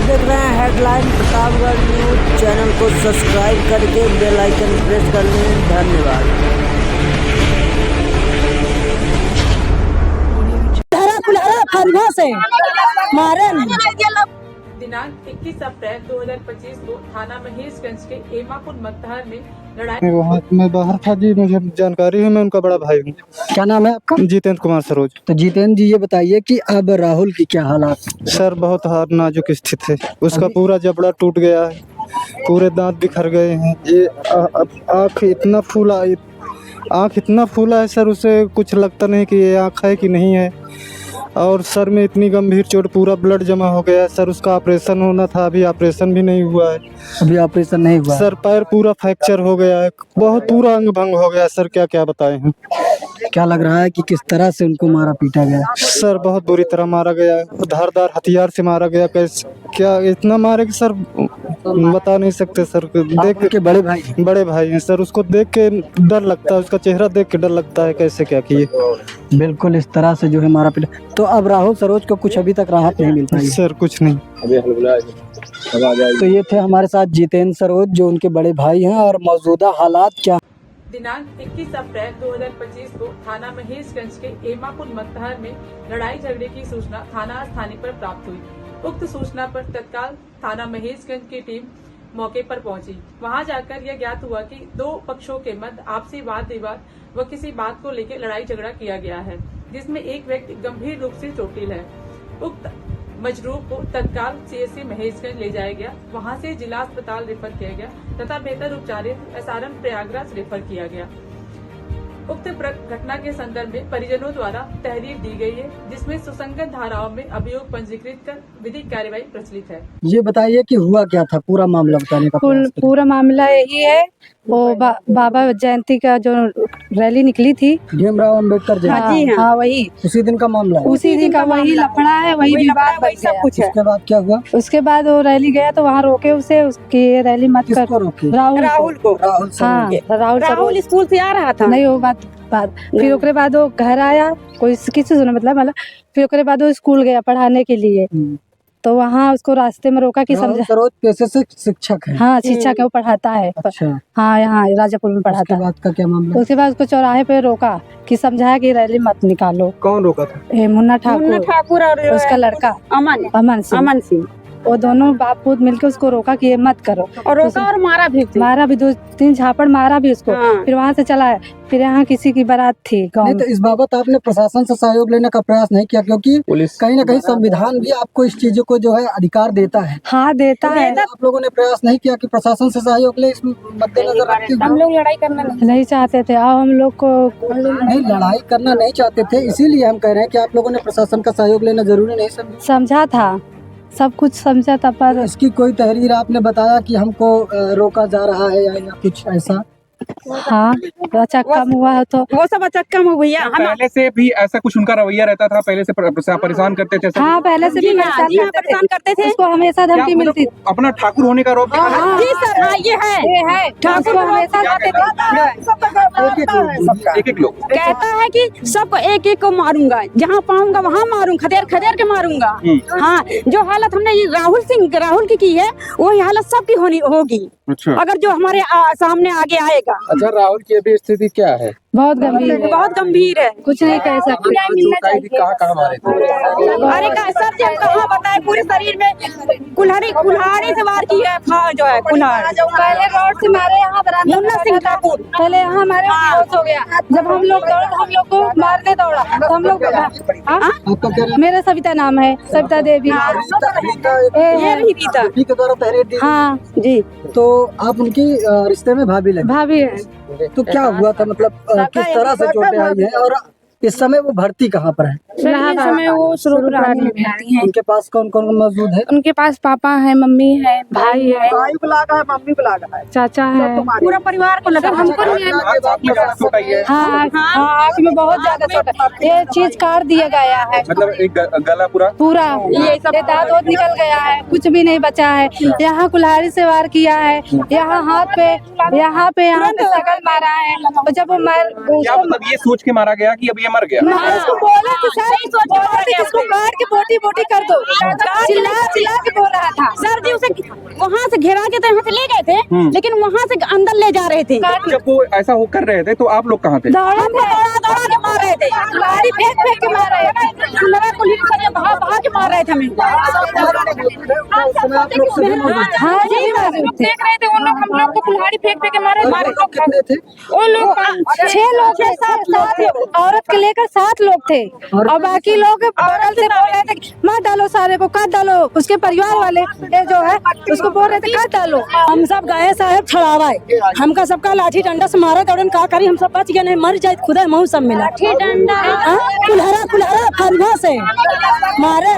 देख रहे हैं हेडलाइन प्रतापगढ़ न्यूज। चैनल को सब्सक्राइब करके बेल आइकन प्रेस कर लें। धन्यवाद। से मारे दिनांक 21 अप्रैल 2025 को थाना महेशगंज के एमापुर मतहर में लड़ाई। मैं बाहर था जी, मुझे जानकारी है, मैं उनका बड़ा भाई हूँ। क्या नाम है आपका? जितेंद्र कुमार सरोज। तो जितेंद्र जी, ये बताइए कि अब राहुल की क्या हालात? सर बहुत नाजुक स्थिति है, उसका पूरा जबड़ा टूट गया है, पूरे दांत बिखर गए हैं। ये आँख इतना फूला है सर, उसे कुछ लगता नहीं कि ये आँख है कि नहीं है। और सर में इतनी गंभीर चोट, पूरा ब्लड जमा हो गया है सर। उसका ऑपरेशन होना था, अभी ऑपरेशन भी नहीं हुआ है। अभी ऑपरेशन नहीं हुआ सर पैर पूरा फ्रैक्चर हो गया है, बहुत पूरा अंग भंग हो गया है सर। क्या क्या बताएं हम। क्या लग रहा है कि किस तरह से उनको मारा पीटा गया? सर बहुत बुरी तरह मारा गया है, धारदार हथियार से मारा गया। कैसे क्या इतना मारे कि सर बता नहीं सकते सर। देख के बड़े भाई हैं सर, उसको देख के डर लगता है, उसका चेहरा देख के डर लगता है कैसे क्या किए। बिल्कुल इस तरह से जो है मारा पीटा। तो अब राहुल सरोज को कुछ अभी तक राहत नहीं मिल पाई? सर कुछ नहीं। तो ये थे हमारे साथ जितेंद्र सरोज, जो उनके बड़े भाई हैं। और मौजूदा हालात क्या? दिनांक 21 अप्रैल 2025 को थाना महेशगंज के एमापुर मतहर में लड़ाई झगड़े की सूचना थाना स्थानीय पर प्राप्त हुई। उक्त सूचना पर तत्काल थाना महेशगंज की टीम मौके पर पहुंची। वहां जाकर यह ज्ञात हुआ कि दो पक्षों के मध्य आपसी वाद विवाद व किसी बात को लेकर लड़ाई झगड़ा किया गया है, जिसमें एक व्यक्ति गंभीर रूप से चोटिल है। उक्त मजरूर को तत्काल सीएससी महेशगंज ले जाया गया। वहां से जिला अस्पताल रेफर किया गया तथा बेहतर उपचार एसआरएम प्रयागराज रेफर किया गया। उक्त घटना के संदर्भ में परिजनों द्वारा तहरीर दी गई है, जिसमें सुसंगत धाराओं में अभियोग पंजीकृत कर विधिक कार्यवाही प्रचलित है। ये बताइए कि हुआ क्या था, पूरा मामला बताने का प्रयास करिए। पूरा मामला यही है, वो बाबा जयंती का जो रैली निकली थी, भीमराव अम्बेडकर जयंती। हाँ वही उसी दिन का मामला है। उसी दिन का वही लफड़ा है, वही विवाद बन गया। उसके बाद क्या हुआ? उसके बाद वो रैली गया तो वहाँ रोके उसे, उसकी रैली मत कर। किसको रोके? राहुल को। हाँ राहुल स्कूल से आ रहा था। नहीं वो बात फिर उसके बाद वो घर आया, कोई किसी सुना मतलब फिर उसके बाद वो स्कूल गया पढ़ाने के लिए। तो वहाँ उसको रास्ते में रोका कि समझा। सरोज पैसे से शिक्षक है। हाँ शिक्षक है, वो पढ़ाता है। अच्छा। हाँ यहाँ राजापुर में पढ़ाता है। उसके बाद का क्या मामला? उसके बाद उसको चौराहे पे रोका कि समझाया कि रैली मत निकालो। कौन रोका था? मुन्ना ठाकुर और उसका लड़का अमन सिंह। वो दोनों बाप पूत मिलकर उसको रोका कि ये मत करो, और रोका और मारा भी 2-3 झापड़ मारा भी उसको। फिर वहाँ से चला है। फिर यहाँ किसी की बारात थी गाँव में। तो इस बाबत आपने प्रशासन से सहयोग लेने का प्रयास नहीं किया? क्योंकि कहीं ना कहीं संविधान भी आपको इस चीजों को जो है अधिकार देता है। हाँ देता है। आप लोगों ने प्रयास नहीं किया कि प्रशासन से सहयोग ले, इस मद्देनजर रखते हुए? हम लोग लड़ाई करना नहीं चाहते थे। अब हम लोग को नहीं, लड़ाई करना नहीं चाहते थे, इसीलिए हम कह रहे हैं कि आप लोगों ने प्रशासन का सहयोग लेना जरूरी नहीं समझा था, सब कुछ समझा था। पर इसकी कोई तहरीर आपने बताया कि हमको रोका जा रहा है या कुछ ऐसा? हाँ अचक्का हुआ है तो वो सब अचक्का में भैया। पहले से भी ऐसा कुछ उनका रवैया रहता था? पहले से परेशान करते थे? हाँ पहले से भी परेशान करते थे। उसको हमेशा धमकी मिलती। अपना ठाकुर होने का रोक? जी सर, हाँ ये है ठाकुर हमेशा एक लोग कहता है कि सबको एक एक को मारूंगा, जहाँ पाऊंगा वहाँ मारूंगा, खदेड़ के मारूंगा। हाँ, जो हालत हमने ये राहुल की है, वही हालत सबकी होगी। अच्छा। अगर जो हमारे सामने आगे आएगा। अच्छा, राहुल की अभी स्थिति क्या है? बहुत गंभीर है, कुछ नहीं कह सकते। कहाँ मारे थे? अरे सर जी हम कहाँ बताए, पूरे शरीर में कुल्हाड़ी से वार की है। जो है कुल्हाड़ पहले रोड से मारे, यहाँ मुन्ना सिंह ठाकुर पहले यहाँ हमारे बेहोश हो गया। जब हम लोग दौड़े तो हम लोग को मारने दौड़ा तो हम लोग। मेरा सविता नाम है, सविता देवी। ये रही रीता के द्वारा तहरीर दी। हाँ जी। तो आप उनकी रिश्ते में भाभी लगे? भाभी है। तो क्या हुआ था, मतलब किस तरह से चोटें आई है, और इस समय वो भर्ती कहाँ पर है? इस समय वो स्वरूपरानी में रहती हैं। उनके पास कौन कौन मौजूद है? उनके पास पापा है, मम्मी है, भाई है, मम्मी बुलागा है, चाचा है, पूरा परिवार को लगा। हमको हाँ आँख में बहुत ज्यादा चोट है। ये चीज काट दिया गया है, मतलब एक गला पूरा ये दांत निकल गया है, कुछ भी नहीं बचा है। यहाँ कुल्हाड़ी से वार किया है, यहाँ हाथ पे, यहाँ पे सकल मारा है। और जब वो क्या मतलब ये सोच के मारा गया कि अब ये मर गया। उसको बोला कि सर इसको काट के बोटी बोटी कर दो, चिल्ला चिल्ला के बोल रहा था। सर जी उसे वहाँ से घेरा के तो यहाँ से ले गए थे, लेकिन वहाँ से अंदर ले जा रहे थे। जब वो ऐसा हो कर रहे थे तो आप लोग कहाँ थे? दौड़ा दौड़ा के मार रहे थे, गाड़ी फेंक फेंक के मार रहे थे, लगा पुलिस से बहा के मार रहे थे हमें। हाँ जी मौजूद थे। देख रहे थे उन लोग हम लोग को कुल्हाड़ी फेंक फेंक के मारे। कितने थे? वो लोग 6 लोग थे, 7 औरत के लेकर 7 लोग थे, और बाकी लोग बगल से बोल रहे थे मार डालो, सारे को काट डालो। उसके परिवार वाले जो है उसको बोल रहे थे काट डालो। हम सब गए साहब छड़ावा, हमका सबका लाठी डंडा से मारा दौड़न का करी, हम सब बच गए, नहीं मर जाए खुदा महू सब मिला। कुल्हाड़ा कुल्हाड़ा फरवा से मारे।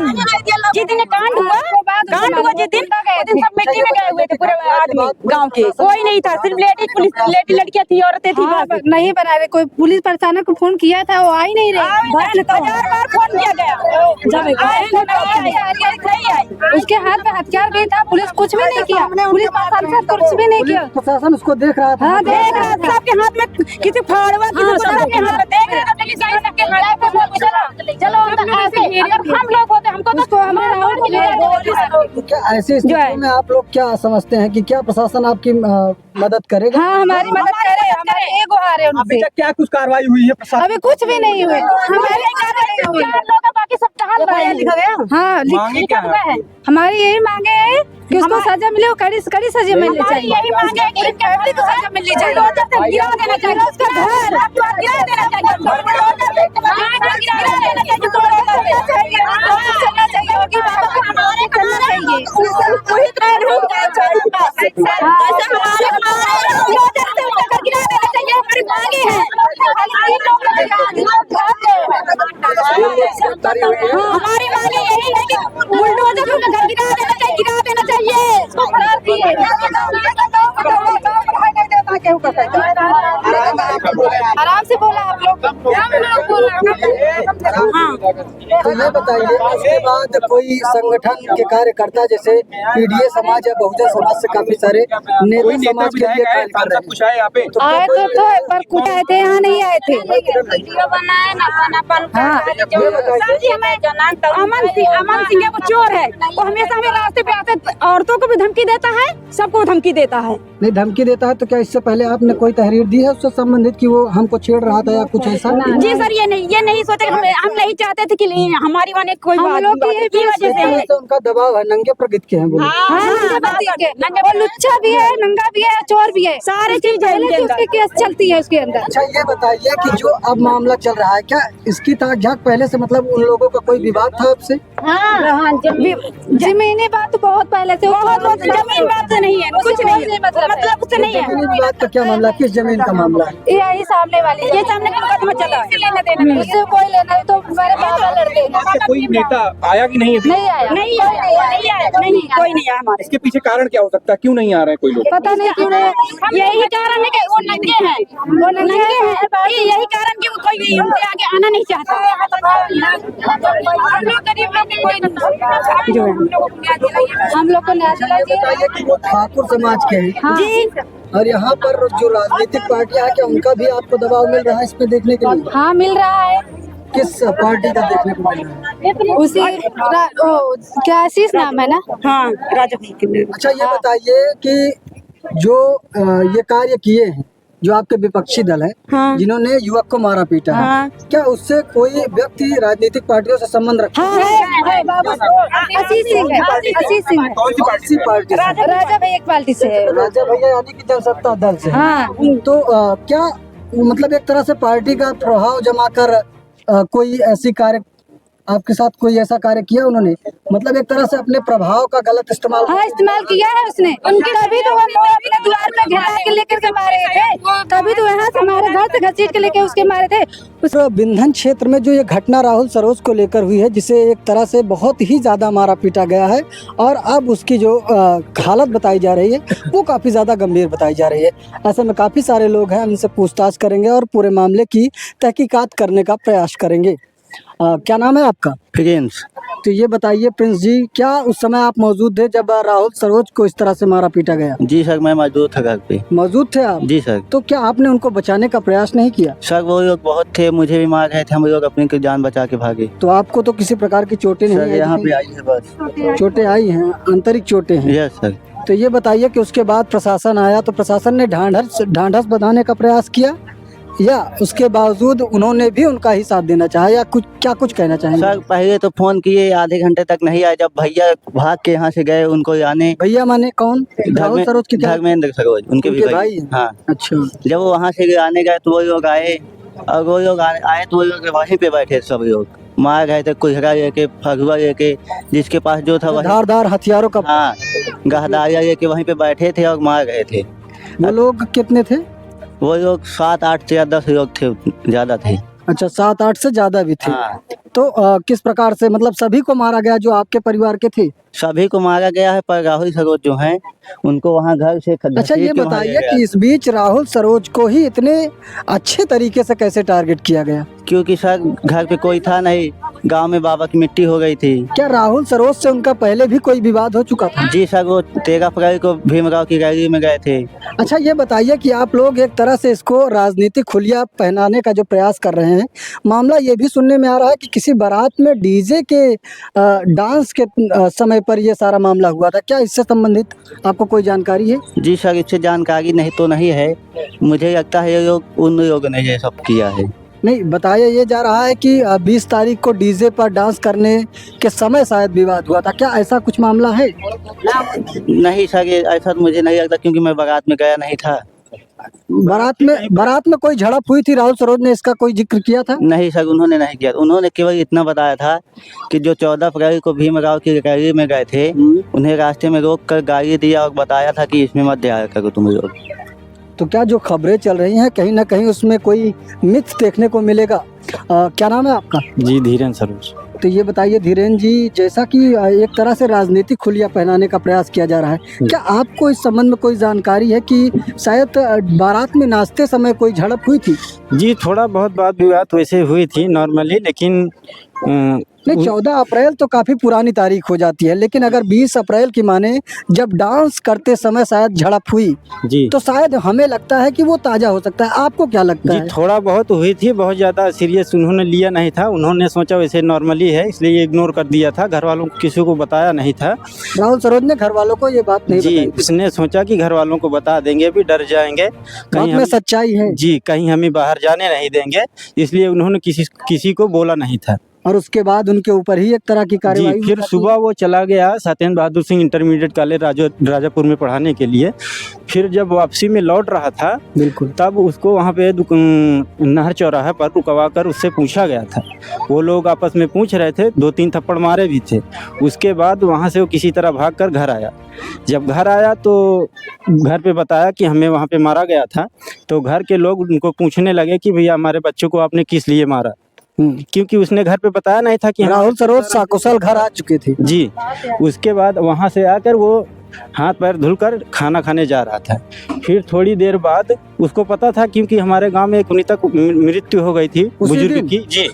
जिस दिन कांड हुआ जिस दिन सब मिट्टी में गए हुए थे पूरे आदमी गांव के, कोई नहीं था, सिर्फ लेडी लड़कियां थी, औरतें थी। नहीं बना रहे, कोई पुलिस प्रशासन को फोन किया था, वो आई नहीं रहे। 1000 बार फोन किया गया, उसके हाथ में हथियार भी था, पुलिस कुछ भी नहीं किया, पुलिस प्रशासन कुछ भी नहीं किया। प्रशासन उसको देख रहा था। हाँ देख रहा था, सबके हाथ में किसी फाड़वा किसी सबके हाथ में देख रहे थे, लेकिन सबके हाथ में चलो अगर हम लोग होते हमको तो हमारे राहुल के लिए तो क्या ऐसी स्थिति में आप लोग क्या समझते हैं कि क्या प्रशासन आपकी मदद करेगा? हाँ हमारी मदद करे, हमारे ये गुहार है उनसे। क्या कुछ कार्रवाई हुई है प्रशासन? अभी कुछ भी नहीं हुए, हमारे कार्रवाई हुई। बाकी सब टहल रहे लिखा गया। हाँ लिखा हुआ है। हमारी यही मांगे है कि उसको सजा मिले, वो कड़ी सजा मिलनी चाहिए। यही मांगे है कि फैमिली को सजा मिलनी चाहिए, गिरा देना चाहिए उसका घर, गिरा देना चाहिए, चलना चाहिए, उनकी बातों को हमारे करना चाहिए। वही तो गिरा देना चाहिए, हमारी मांगे हैं। हमारी मांगे यही है कि बुलडोजर को घर गिरा देना चाहिए, गिरा देना चाहिए। आराम से बोला आप लोग। तो ये बताइए, इसके बाद कोई संगठन के कार्यकर्ता जैसे पीडीए समाज या बहुजन समाज से काफी सारे नेता समाज के लिए कार्य कर रहे हैं, कुछ आए यहाँ पे? आए तो पर कुछ आए थे, यहाँ नहीं आए थे। अमन सिंह वो चोर है, वो हमेशा हमें रास्ते पे आते औरतों को भी धमकी देता है, सबको धमकी देता है। नहीं धमकी देता है तो क्या इससे पहले आपने कोई तहरीर दी है उससे संबंधित कि वो हमको छेड़ रहा था या कुछ ऐसा? जी सर, ये नहीं सोचे, हम नहीं चाहते थे कि हमारी वाले कोई बात की वजह से उनका दबाव है, नंगे प्रकृति के हैं बोले। वो लुच्चा भी है, नंगा भी है, चोर भी है, सारी चीज है इनके अंदर। उसकी केस चलती है उसके अंदर। अच्छा ये बताइए कि जो अब मामला चल रहा है, क्या इसकी ताक झाक पहले से मतलब उन लोगों का कोई विवाद था आपसे? जमीनी बात तो बहुत पहले से, जमीन बात तो नहीं है, कुछ नहीं है, मतलब उससे नहीं है। जमीनी विवाद का क्या मामला, किस जमीन का मामला है? यही सामने वाली, ये सामने का मुकदमा चला है, उससे कोई लेना नहीं, तो हमारे बाबा लड़ते हैं। कोई नेता आया कि नहीं? नहीं आया, नहीं कोई नहीं आया हमारे। इसके पीछे कारण क्या हो सकता है, क्यों नहीं आ रहे हैं कोई लोग? पता नहीं क्यों नहीं। यही कारण है कि वो नंगे हैं, यही कारण कि कोई भी उनके आगे आना नहीं चाहता। हम लोग गरीब लोग कोई हम लोग को न्याय दिलाइए। बताइए कि वो ठाकुर समाज के हैं जी। और यहाँ पर जो राजनीतिक पार्टियां हैं, क्या उनका भी आपको दबाव मिल रहा है इस पे देखने के लिए? हाँ मिल रहा है। किस पार्टी का देखने को मिल रहा है? उसी क्या आशीष नाम है ना? हाँ राजा। अच्छा ये बताइए कि जो ये कार्य किए हैं जो आपके विपक्षी दल है, जिन्होंने युवक को मारा पीटा है, क्या उससे कोई व्यक्ति राजनीतिक पार्टियों से संबंध रखता है? आशीष सिंह है, आशीष सिंह है। कौन सी पार्टी से? राजा भाई एक पार्टी से है। राजा भैया यानी कि जनसत्ता दल से। हाँ तो क्या मतलब एक तरह से पार्टी का प्रभाव जमा कर कोई ऐसी कार्य आपके साथ कोई ऐसा कार्य किया उन्होंने, मतलब एक तरह से अपने प्रभाव का गलत इस्तेमाल? हाँ इस्तेमाल किया है उसने, तभी तो वो अपने द्वार पे घेरा के लेकर के मारे थे, तभी तो यहाँ से हमारे घर से घसीट के लेके उसके मारे थे। उस बिंधन क्षेत्र में जो ये घटना राहुल सरोज को लेकर हुई है, जिसे एक तरह से बहुत ही ज्यादा मारा पीटा गया है और अब उसकी जो हालत बताई जा रही है वो काफी ज्यादा गंभीर बताई जा रही है। ऐसे में काफी सारे लोग हैं, उनसे पूछताछ करेंगे और पूरे मामले की तहकीकात करने का प्रयास करेंगे। क्या नाम है आपका? प्रिंस। तो ये बताइए प्रिंस जी, क्या उस समय आप मौजूद थे जब राहुल सरोज को इस तरह से मारा पीटा गया? जी सर, मैं मौजूद था घर पे। मौजूद थे आप? जी सर। तो क्या आपने उनको बचाने का प्रयास नहीं किया? सर वो लोग बहुत थे, मुझे भी मार रहे थे, हम लोग अपनी की जान बचा के भागे। तो आपको तो किसी प्रकार की चोटें नहीं सर आई? यहाँ पे आई है बस। चोटें आई हैं, आंतरिक चोटें हैं। Yes sir. तो ये बताइए कि उसके बाद प्रशासन आया तो प्रशासन ने ढांढस बंधाने का प्रयास किया या उसके बावजूद उन्होंने भी उनका ही साथ देना चाहा, या कुछ कहना चाहेंगे? सर पहले तो फोन किए, आधे घंटे तक नहीं आए। जब भैया भाग के यहाँ से गए, उनको आने। भैया माने कौन? राहुल सरोज के धर्मेंद्र सरोज, उनके भी भाई। हाँ। अच्छा। जब वो वहाँ से आने गए तो वो लोग आए, और वो लोग आए तो वो लोग वहीं पे बैठे, सब लोग मार गए थे, कुल्हड़ा लेके, फगुआ लेके, जिसके पास जो था वही धारदार हथियारों का। हाँ, गहदारिया लेके वहीं पे बैठे थे और मार गए थे। वो लोग कितने थे? वो लोग 7-8 या 10 लोग थे, ज्यादा थे। अच्छा, 7-8 से ज्यादा भी थे। हाँ। तो किस प्रकार से, मतलब सभी को मारा गया जो आपके परिवार के थे? सभी को मारा गया है, पर राहुल सरोज जो हैं उनको वहाँ घर से अच्छा, ये बताइए कि इस बीच राहुल सरोज को ही इतने अच्छे तरीके से कैसे टारगेट किया गया? क्योंकि सर घर पे कोई था नहीं, गांव में बाबा की मिट्टी हो गई थी। क्या राहुल सरोज से उनका पहले भी कोई विवाद हो चुका था? जी सर, वो 13 फरवरी को भीमराव की रैली में गए थे। अच्छा, ये बताइए कि आप लोग एक तरह से इसको राजनीतिक खुलिया पहनाने का जो प्रयास कर रहे हैं, मामला ये भी सुनने में आ रहा है कि किसी बारात में डीजे के डांस के समय पर ये सारा मामला हुआ था। क्या इससे संबंधित आपको कोई जानकारी है? जी सर, इससे जानकारी नहीं तो नहीं है, मुझे लगता है ये लोग उन लोगों ने ये सब किया है। नहीं, बताया ये जा रहा है कि 20 तारीख को डीजे पर डांस करने के समय शायद विवाद हुआ था। क्या ऐसा कुछ मामला है? नहीं सर, ये ऐसा मुझे नहीं लगता, क्योंकि मैं बारात में गया नहीं था। बारात में कोई झड़प हुई थी? राहुल सरोज ने इसका कोई जिक्र किया था? नहीं सर, उन्होंने नहीं किया। उन्होंने केवल इतना बताया था कि जो 14 फरवरी को भीमराव की रैली में गए थे, उन्हें रास्ते में रोक कर गाली दिया और बताया था कि इसमें मत जाया करो तुम लोग। तो क्या जो खबरें चल रही हैं कहीं ना कहीं उसमें कोई मिथ देखने को मिलेगा? क्या नाम है आपका? जी धीरेन्द्र सरोज। तो ये बताइए धीरेन्द्र जी, जैसा कि एक तरह से राजनीतिक खुलिया पहनाने का प्रयास किया जा रहा है, क्या आपको इस संबंध में कोई जानकारी है कि शायद बारात में नाचते समय कोई झड़प हुई थी? जी थोड़ा बहुत बात विवाद वैसे हुई थी नॉर्मली, लेकिन नहीं, 14 अप्रैल तो काफी पुरानी तारीख हो जाती है, लेकिन अगर 20 अप्रैल की माने जब डांस करते समय शायद झड़प हुई जी, तो शायद हमें लगता है कि वो ताजा हो सकता है। आपको क्या लगता जी है? थोड़ा बहुत हुई थी, बहुत ज़्यादा सीरियस उन्होंने लिया नहीं था। उन्होंने सोचा वैसे नॉर्मली है, इसलिए इग्नोर कर दिया था। घर वालों को किसी को बताया नहीं था। राहुल सरोज ने घर वालों को ये बात नहीं जी, बताई? उसने सोचा कि घर वालों को बता देंगे, भी डर जाएंगे बात में सच्चाई है। जी, कहीं हमें बाहर जाने नहीं देंगे, इसलिए उन्होंने किसी को बोला नहीं था। और उसके बाद उनके ऊपर ही एक तरह की कार्रवाई। जी, फिर सुबह वो चला गया सत्येंद्र बहादुर सिंह इंटरमीडिएट कॉलेज राजापुर में पढ़ाने के लिए। फिर जब वापसी में लौट रहा था, बिल्कुल, तब उसको वहाँ पे नहर चौराहे पर रुकवा कर उससे पूछा गया था। वो लोग आपस में पूछ रहे थे, 2-3 थप्पड़ मारे भी थे। उसके बाद वहाँ से वो किसी तरह भाग कर घर आया। जब घर आया तो घर पे बताया कि हमें वहाँ पे मारा गया था। तो घर के लोग उनको पूछने लगे कि भैया हमारे बच्चों को आपने किस लिए मारा, क्योंकि उसने घर पे बताया नहीं था कि राहुल सरोज सकुशल घर आ चुके थे। जी, उसके बाद वहाँ से आकर वो हाथ पैर धुलकर खाना खाने जा रहा था। फिर थोड़ी देर बाद उसको पता था, क्योंकि हमारे गांव में एक पुनीता को मृत्यु हो गई थी बुजुर्ग की। जी,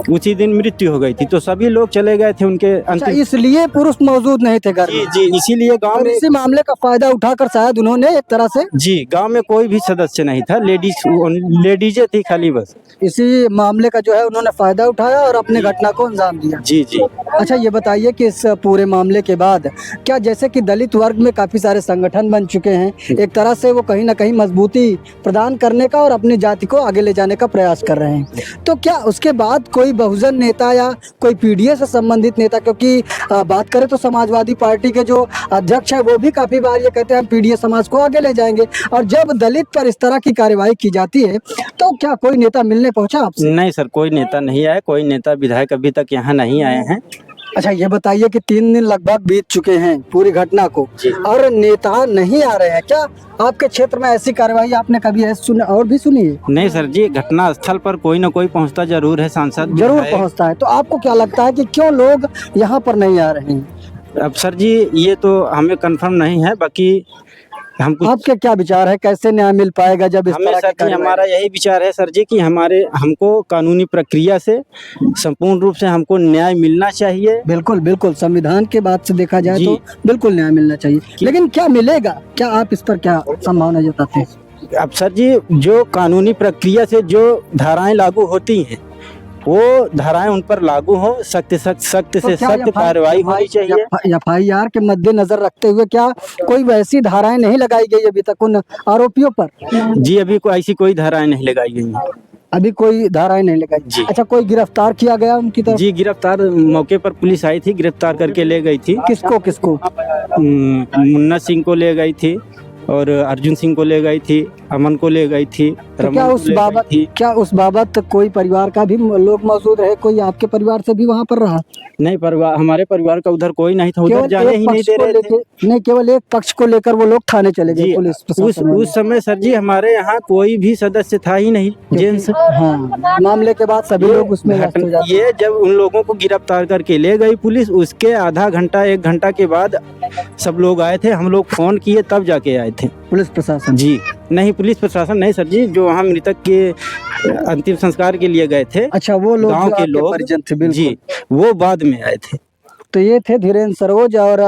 उसी दिन मृत्यु हो गई थी, तो सभी लोग चले गए थे उनके अंतिम। इसलिए पुरुष मौजूद नहीं थे घर में? जी, इसीलिए गांव में इसी मामले का फायदा उठाकर शायद उन्होंने एक तरह से। जी, गांव में कोई भी सदस्य नहीं था, लेडीजें थी खाली बस। इसी मामले का जो है उन्होंने फायदा उठाया और अपने घटना को अंजाम दिया। जी जी। अच्छा, ये बताइए कि इस पूरे मामले के बाद क्या, जैसे कि दलित वर्ग में काफी सारे संगठन बन चुके हैं, एक तरह से वो कहीं ना कहीं मजबूती प्रदान करने का और अपनी जाति को आगे ले जाने का प्रयास कर रहे हैं, तो क्या उसके बाद कोई बहुजन नेता या कोई पीडीए से संबंधित नेता, क्योंकि बात करें तो समाजवादी पार्टी के जो अध्यक्ष है वो भी काफी बार ये कहते हैं हम पीडीए समाज को आगे ले जाएंगे, और जब दलित पर इस तरह की कार्यवाही की जाती है तो क्या कोई नेता मिलने पहुंचा आपसे? नहीं सर, कोई नेता नहीं आया, कोई नेता विधायक अभी तक यहाँ नहीं आए हैं। अच्छा, ये बताइए कि 3 दिन लगभग बीत चुके हैं पूरी घटना को और नेता नहीं आ रहे हैं। क्या आपके क्षेत्र में ऐसी कार्रवाई आपने कभी और भी सुनी है? नहीं सर जी, घटना स्थल पर कोई न कोई पहुंचता जरूर है, सांसद जरूर पहुंचता है। तो आपको क्या लगता है कि क्यों लोग यहाँ पर नहीं आ रहे हैं? अब सर जी, ये तो हमें कंफर्म नहीं है, बाकी हम कुछ आपके क्या विचार है, कैसे न्याय मिल पाएगा जब इस हमें तरह की सर जी कार्रवाई? हमारा यही विचार है सर जी कि हमको कानूनी प्रक्रिया से संपूर्ण रूप से हमको न्याय मिलना चाहिए। बिल्कुल बिल्कुल, संविधान के बात से देखा जाए जी। तो बिल्कुल न्याय मिलना चाहिए, लेकिन क्या मिलेगा, क्या आप इस पर क्या संभावना जताते हैं? अब सर जी जो कानूनी प्रक्रिया से जो धाराएं लागू होती हैं वो धाराएं उन पर लागू हो, सख्त से सख्त कार्रवाई होनी चाहिए। FIR के मद्देनजर रखते हुए क्या कोई वैसी धाराएं नहीं लगाई गई अभी तक उन आरोपियों पर? जी अभी ऐसी कोई धाराएं नहीं लगाई गई हैं। अभी कोई धाराएं नहीं लगाई। जी। अच्छा, कोई गिरफ्तार किया गया उनकी तरफ? जी गिरफ्तार मौके पर पुलिस आई थी, गिरफ्तार करके ले गई थी। किसको किसको? मुन्ना सिंह को ले गई थी और अर्जुन सिंह को ले गई थी, अमन को ले गई थी, तो रमन क्या उस बाबत कोई परिवार का भी लोग मौजूद रहे, कोई आपके परिवार से भी वहाँ पर रहा? नहीं, परिवार हमारे परिवार का उधर कोई नहीं था, उधर केवल जाने एक ही नहीं पक्ष दे को रहे थे। नहीं, केवल एक पक्ष को लेकर वो लोग थाने चले गए जी पुलिस प्रशासन वाले। उस समय सर जी हमारे यहाँ कोई भी सदस्य था ही नहीं जेंट्स। हाँ, मामले के बाद सभी लोग उसमें व्यस्त हो जाते हैं। ये जब उन लोगों को गिरफ्तार करके ले गई पुलिस, उसके आधा घंटा 1 घंटा के बाद सब लोग आए थे, हम लोग फोन किए तब जाके आए थे पुलिस प्रशासन? जी नहीं, पुलिस प्रशासन नहीं सर जी, जो वहाँ मृतक के अंतिम संस्कार के लिए गए थे। अच्छा, वो लोग गांव जो के आपके लोग परिजन थे? बिल्कुल। जी वो बाद में आए थे। तो ये थे धीरेन्द्र सरोज और